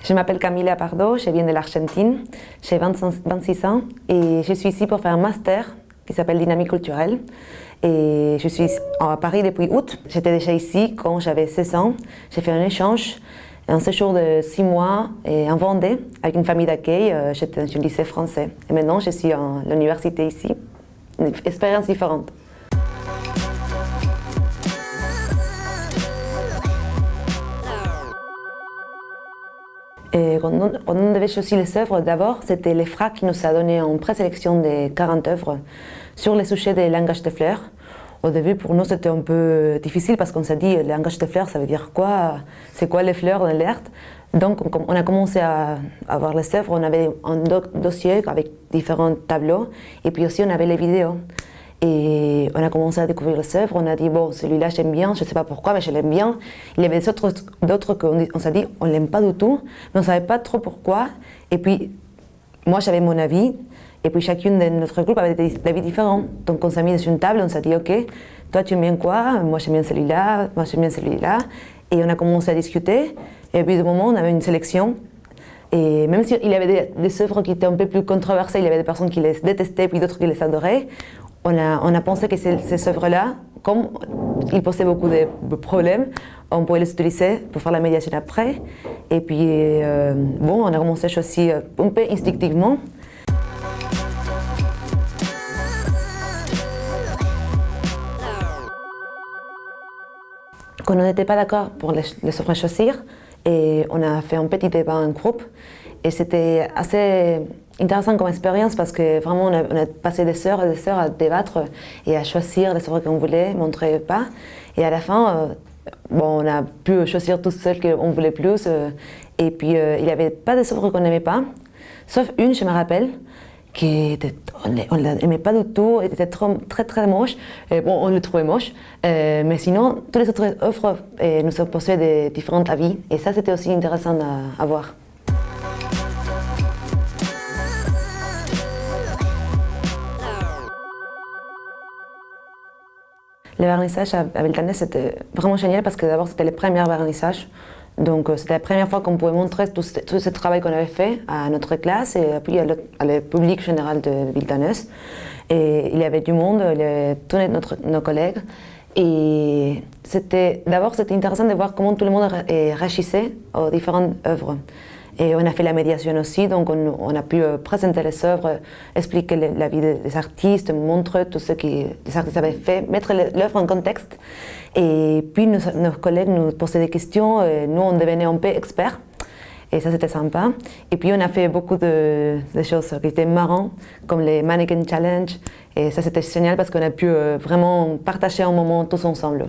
Je m'appelle Camila Pardo, je viens de l'Argentine, j'ai 26 ans et je suis ici pour faire un master qui s'appelle Dynamique culturelle. Et je suis à Paris depuis août. J'étais déjà ici quand j'avais 16 ans. J'ai fait un échange, un séjour de 6 mois en Vendée avec une famille d'accueil. J'étais dans un lycée français. Et maintenant, je suis à l'université ici. Une expérience différente. Et quand on devait choisir les œuvres, d'abord, c'était l'EFRA qui nous a donné en présélection de 40 œuvres sur les sujets des langages de fleurs. Au début, pour nous, c'était un peu difficile parce qu'on s'est dit, le langage de fleurs, ça veut dire quoi? C'est quoi les fleurs dans l'air? Donc, on a commencé à voir les œuvres. On avait un dossier avec différents tableaux et puis aussi on avait les vidéos. Et on a commencé à découvrir les œuvres, on a dit bon celui-là j'aime bien, je ne sais pas pourquoi mais je l'aime bien. Il y avait d'autres qu'on s'est dit on ne l'aime pas du tout, mais on ne savait pas trop pourquoi. Et puis moi j'avais mon avis, et puis chacune de notre groupe avait des avis différents. Donc on s'est mis sur une table, on s'est dit ok, toi tu aimes bien quoi? Moi j'aime bien celui-là, moi j'aime bien celui-là. Et on a commencé à discuter, et puis de moment on avait une sélection. Et même s'il y avait des œuvres qui étaient un peu plus controversées, il y avait des personnes qui les détestaient, puis d'autres qui les adoraient. On a pensé que ces œuvres-là, comme ils posaient beaucoup de problèmes, on pouvait les utiliser pour faire la médiation après. Et puis, bon, on a commencé à choisir un peu instinctivement. Quand on n'était pas d'accord pour les œuvres à choisir, et on a fait un petit débat en groupe. Et c'était assez intéressant comme expérience parce que vraiment on a passé des heures et des heures à débattre et à choisir les œuvres qu'on voulait, montrer pas. Et à la fin, bon, on a pu choisir toutes celles qu'on voulait plus. Et puis il n'y avait pas des œuvres qu'on n'aimait pas, sauf une, je me rappelle, on ne l'aimait pas du tout, elle était très moche. Et bon, on le trouvait moche. Mais sinon, toutes les autres œuvres nous opposaient des différents avis. Et ça, c'était aussi intéressant à voir. Le vernissage à Beltane, c'était vraiment génial parce que d'abord c'était le premier vernissage. Donc c'était la première fois qu'on pouvait montrer tout ce travail qu'on avait fait à notre classe et puis à le public général de Villetaneuse. Et il y avait du monde, tous nos collègues. Et d'abord c'était intéressant de voir comment tout le monde réagissait aux différentes œuvres. Et on a fait la médiation aussi, donc on a pu présenter les œuvres, expliquer la vie des artistes, montrer tout ce que les artistes avaient fait, mettre l'œuvre en contexte. Et puis nos collègues nous posaient des questions, et nous on devenait un peu experts. Et ça c'était sympa. Et puis on a fait beaucoup de choses qui étaient marrantes, comme les Mannequin Challenge. Et ça c'était génial parce qu'on a pu vraiment partager un moment tous ensemble.